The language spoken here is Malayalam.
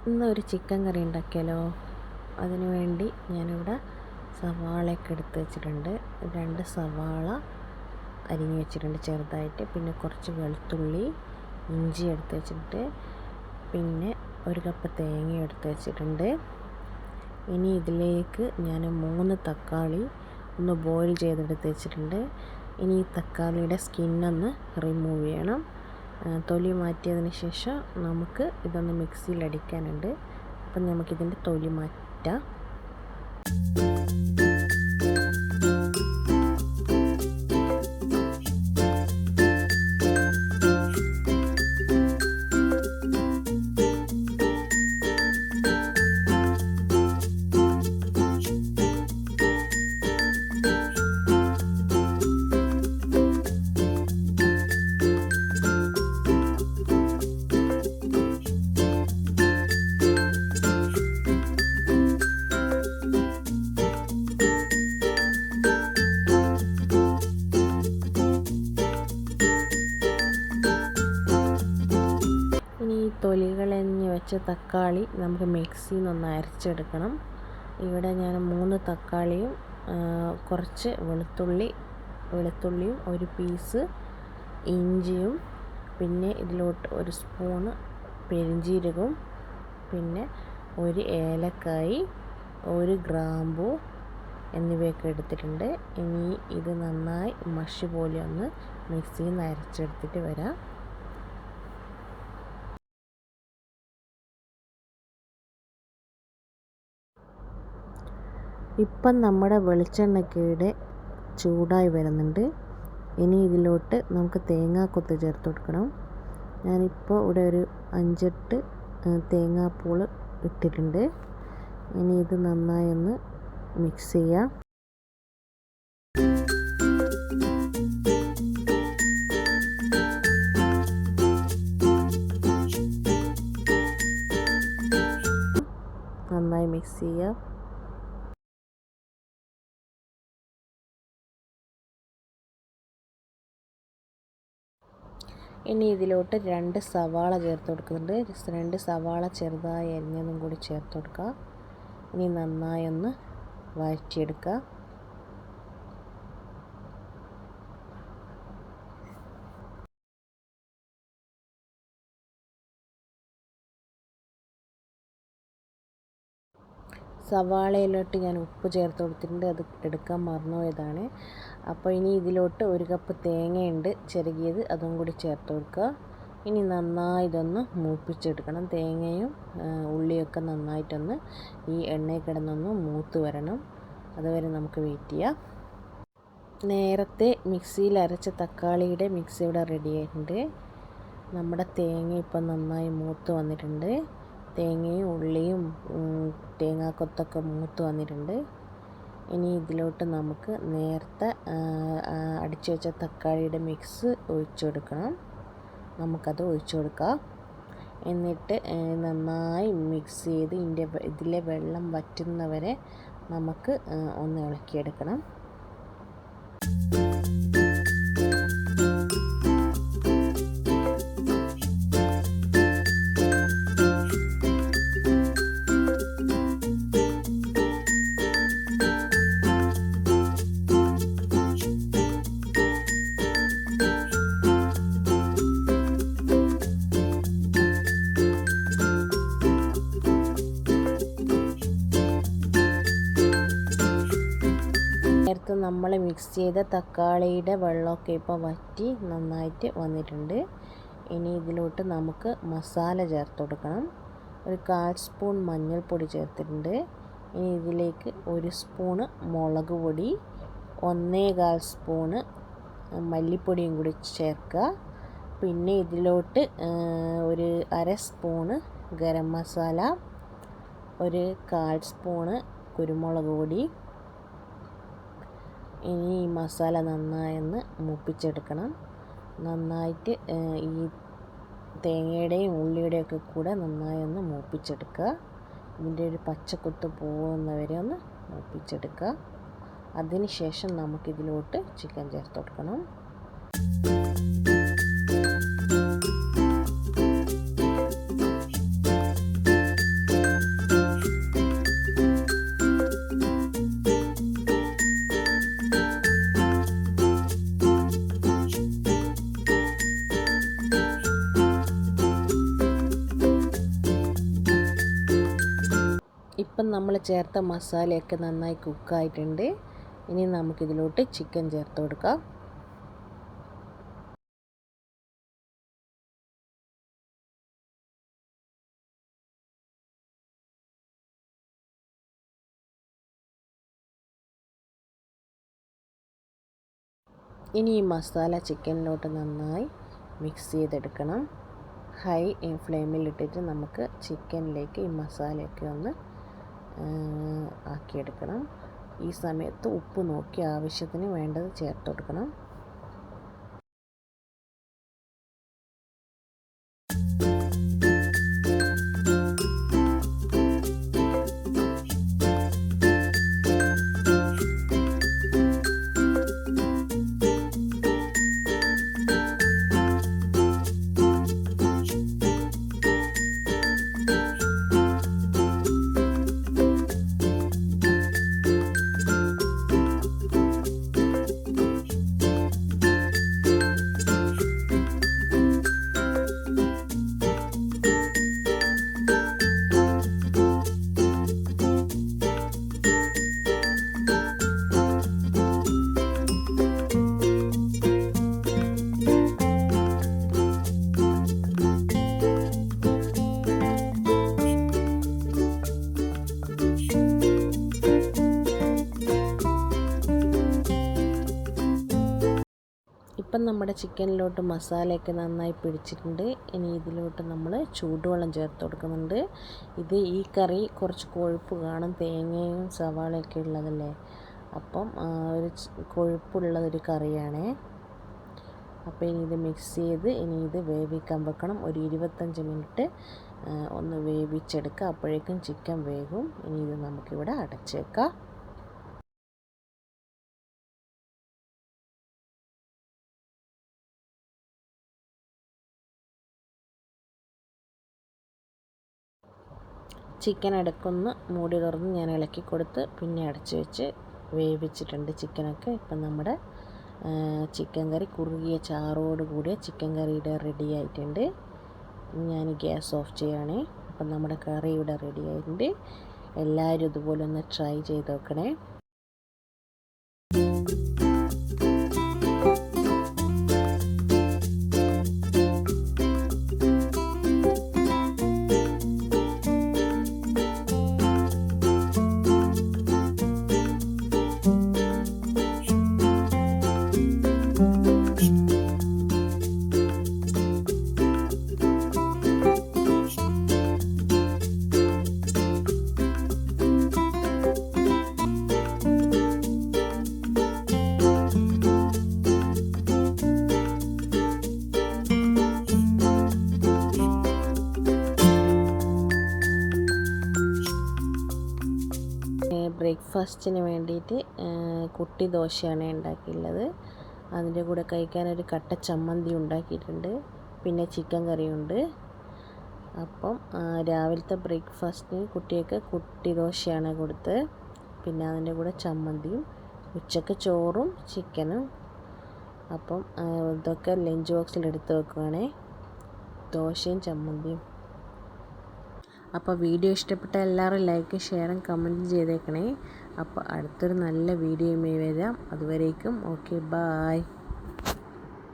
ഇന്നൊരു ചിക്കൻ കറി ഉണ്ടാക്കിയാലോ? അതിനു വേണ്ടി ഞാനിവിടെ സവാളയൊക്കെ എടുത്ത് വെച്ചിട്ടുണ്ട്. 2 സവാള അരിഞ്ഞ് വെച്ചിട്ടുണ്ട് ചെറുതായിട്ട്. പിന്നെ കുറച്ച് വെളുത്തുള്ളി, ഇഞ്ചി എടുത്ത് വെച്ചിട്ട്, പിന്നെ 1 കപ്പ് തേങ്ങ എടുത്ത് വെച്ചിട്ടുണ്ട്. ഇനി ഇതിലേക്ക് ഞാൻ 3 തക്കാളി ഒന്ന് ബോയിൽ ചെയ്തെടുത്ത് വെച്ചിട്ടുണ്ട്. ഇനി ഈ തക്കാളിയുടെ സ്കിന്നൊന്ന് റിമൂവ് ചെയ്യണം. തൊലി മാറ്റിയതിന് ശേഷം നമുക്ക് ഇതൊന്ന് മിക്സിയിൽ അടിക്കാനുണ്ട്. അപ്പം നമുക്കിതിൻ്റെ തൊലി മാറ്റാം. തൊലി കളഞ്ഞ് വെച്ച തക്കാളി നമുക്ക് മിക്സിയിൽ നിന്ന് അരച്ചെടുക്കണം. ഇവിടെ ഞാൻ 3 തക്കാളിയും കുറച്ച് വെളുത്തുള്ളിയും 1 പീസ് ഇഞ്ചിയും, പിന്നെ ഇതിലോട്ട് 1 സ്പൂണ് പെരിഞ്ജീരകവും, പിന്നെ 1 ഏലക്കായി, 1 ഗ്രാമ്പൂ എന്നിവയൊക്കെ എടുത്തിട്ടുണ്ട്. ഇനി ഇത് നന്നായി മഷി പോലെ ഒന്ന് മിക്സിയിൽ നിന്ന് അരച്ചെടുത്തിട്ട് വരാം. ഇപ്പം നമ്മുടെ വെളിച്ചെണ്ണയ്ക്കയുടെ ചൂടായി വരുന്നുണ്ട്. ഇനി ഇതിലോട്ട് നമുക്ക് തേങ്ങാക്കൊത്ത് ചേർത്ത് കൊടുക്കണം. ഞാനിപ്പോൾ ഇവിടെ ഒരു 5-8 തേങ്ങാപ്പൂൾ ഇട്ടിട്ടുണ്ട്. ഇനി ഇത് നന്നായി ഒന്ന് മിക്സ് ചെയ്യാം. നന്നായി മിക്സ് ചെയ്യാം. ഇനി ഇതിലോട്ട് 2 സവാള ചേർത്ത് കൊടുക്കുന്നുണ്ട്. 2 സവാള ചെറുതായി അരിഞ്ഞതും കൂടി ചേർത്ത് കൊടുക്കുക. ഇനി നന്നായി ഒന്ന് വഴറ്റിയെടുക്കുക. സവാളയിലോട്ട് ഞാൻ ഉപ്പ് ചേർത്ത് കൊടുത്തിട്ടുണ്ട്. അത് എടുക്കാൻ മറന്നുപോയതാണ്. അപ്പോൾ ഇനി ഇതിലോട്ട് 1 കപ്പ് തേങ്ങയുണ്ട് ചിരകിയത്, അതും കൂടി ചേർത്ത് കൊടുക്കുക. ഇനി നന്നായി ഇതൊന്ന് മൂപ്പിച്ചെടുക്കണം. തേങ്ങയും ഉള്ളിയൊക്കെ നന്നായിട്ടൊന്ന് ഈ എണ്ണയിൽ കിടന്നൊന്ന് മൂത്ത് വരണം. അതുവരെ നമുക്ക് വെയിറ്റ് ചെയ്യാം. നേരത്തെ മിക്സിയിൽ അരച്ച തക്കാളിയുടെ മിക്സ് ഇവിടെ റെഡി ആയിട്ടുണ്ട്. നമ്മുടെ തേങ്ങ ഇപ്പം നന്നായി മൂത്ത് വന്നിട്ടുണ്ട്. തേങ്ങയും ഉള്ളിയും തേങ്ങാക്കൊത്തൊക്കെ മൂത്ത് വന്നിട്ടുണ്ട്. ഇനി ഇതിലോട്ട് നമുക്ക് നേരത്തെ അടിച്ചു വെച്ച തക്കാളിയുടെ മിക്സ് ഒഴിച്ചു കൊടുക്കണം. നമുക്കത് ഒഴിച്ചു കൊടുക്കാം. എന്നിട്ട് നന്നായി മിക്സ് ചെയ്ത് ഇതിലെ വെള്ളം വറ്റുന്നവരെ നമുക്ക് ഒന്ന് ഇളക്കിയെടുക്കണം. നേരത്തെ നമ്മൾ മിക്സ് ചെയ്ത തക്കാളിയുടെ വെള്ളമൊക്കെ ഇപ്പോൾ വറ്റി നന്നായിട്ട് വന്നിട്ടുണ്ട്. ഇനി ഇതിലോട്ട് നമുക്ക് മസാല ചേർത്ത് കൊടുക്കണം. ഒരു 1/4 സ്പൂൺ മഞ്ഞൾപ്പൊടി ചേർത്തിട്ടുണ്ട്. ഇനി ഇതിലേക്ക് 1 സ്പൂണ് മുളക് പൊടി, 1/4 സ്പൂണ് മല്ലിപ്പൊടിയും കൂടി ചേർക്കുക. പിന്നെ ഇതിലോട്ട് ഒരു 1/2 സ്പൂണ് ഗരം മസാല, ഒരു 1/4 സ്പൂണ് കുരുമുളക് പൊടി. ഇനി ഈ മസാല നന്നായി ഒന്ന് മൂപ്പിച്ചെടുക്കണം. നന്നായിട്ട് ഈ തേങ്ങയുടെയും ഉള്ളിയുടെയും ഒക്കെ കൂടെ നന്നായി ഒന്ന് മൂപ്പിച്ചെടുക്കുക. ഇതിൻ്റെ ഒരു പച്ചക്കുത്ത് പോകുന്നവരെ ഒന്ന് മൂപ്പിച്ചെടുക്കുക. അതിന് ശേഷം നമുക്കിതിലോട്ട് ചിക്കൻ ചേർത്ത് കൊടുക്കണം. ഇപ്പം നമ്മൾ ചേർത്ത മസാലയൊക്കെ നന്നായി കുക്കായിട്ടുണ്ട്. ഇനി നമുക്കിതിലോട്ട് ചിക്കൻ ചേർത്ത് കൊടുക്കാം. ഇനി ഈ മസാല ചിക്കനിലോട്ട് നന്നായി മിക്സ് ചെയ്തെടുക്കണം. ഹൈ ഫ്ലെയിമിലിട്ടിട്ട് നമുക്ക് ചിക്കനിലേക്ക് ഈ മസാലയൊക്കെ ഒന്ന് ആക്കിയെടുക്കണം. ഈ സമയത്ത് ഉപ്പ് നോക്കി ആവശ്യത്തിന് വേണ്ടത് ചേർത്ത് കൊടുക്കണം. ഇപ്പം നമ്മുടെ ചിക്കനിലോട്ട് മസാലയൊക്കെ നന്നായി പിടിച്ചിട്ടുണ്ട്. ഇനി ഇതിലോട്ട് നമ്മൾ ചൂടുവെള്ളം ചേർത്ത് കൊടുക്കുന്നുണ്ട്. ഈ കറി കുറച്ച് കൊഴുപ്പ് കാണും, തേങ്ങയും സവാളയൊക്കെ ഉള്ളതല്ലേ, അപ്പം ഒരു കൊഴുപ്പുള്ളതൊരു കറിയാണേ. അപ്പോൾ ഇനി ഇത് മിക്സ് ചെയ്ത് ഇനി ഇത് വേവിക്കാൻ വെക്കണം. ഒരു 25 മിനിറ്റ് ഒന്ന് വേവിച്ചെടുക്കുക. അപ്പോഴേക്കും ചിക്കൻ വേകും. ഇനി ഇത് നമുക്കിവിടെ അടച്ച് വെക്കാം. ചിക്കൻ ഇടയ്ക്കൊന്ന് മൂടി തുറന്ന് ഞാൻ ഇളക്കി കൊടുത്ത് പിന്നെ അടച്ച് വെച്ച് വേവിച്ചിട്ടുണ്ട് ചിക്കനൊക്കെ. ഇപ്പം നമ്മുടെ ചിക്കൻ കറി കുറുകിയ ചാറോട് കൂടിയ ചിക്കൻ കറി ഇവിടെ റെഡി ആയിട്ടുണ്ട്. ഞാൻ ഗ്യാസ് ഓഫ് ചെയ്യുകയാണേ. അപ്പം നമ്മുടെ കറി ഇവിടെ റെഡി ആയിട്ടുണ്ട്. എല്ലാവരും ഇതുപോലെ ഒന്ന് ട്രൈ ചെയ്ത് നോക്കണേ. ബ്രേക്ക്ഫാസ്റ്റിന് വേണ്ടിയിട്ട് കുട്ടി ദോശയാണ് ഉണ്ടാക്കിയുള്ളത്. അതിൻ്റെ കൂടെ കഴിക്കാനൊരു കട്ട ചമ്മന്തി ഉണ്ടാക്കിയിട്ടുണ്ട്. പിന്നെ ചിക്കൻ കറിയുണ്ട്. അപ്പം രാവിലത്തെ ബ്രേക്ക്ഫാസ്റ്റിന് കുട്ടിയൊക്കെ കുട്ടി ദോശയാണ് കൊടുത്തത്. പിന്നെ അതിൻ്റെ കൂടെ ചമ്മന്തിയും, ഉച്ചക്ക് ചോറും ചിക്കനും. അപ്പം ഇതൊക്കെ ലഞ്ച് ബോക്സിൽ എടുത്ത് വെക്കുകയാണേ, ദോശയും ചമ്മന്തിയും. അപ്പോൾ വീഡിയോ ഇഷ്ടപ്പെട്ട എല്ലാവരും ലൈക്കും ഷെയറും കമൻറ്റും ചെയ്തേക്കണേ. അപ്പോൾ അടുത്തൊരു നല്ല വീഡിയോയുമായി വരാം. അതുവരേക്കും ഓക്കെ, ബായ്.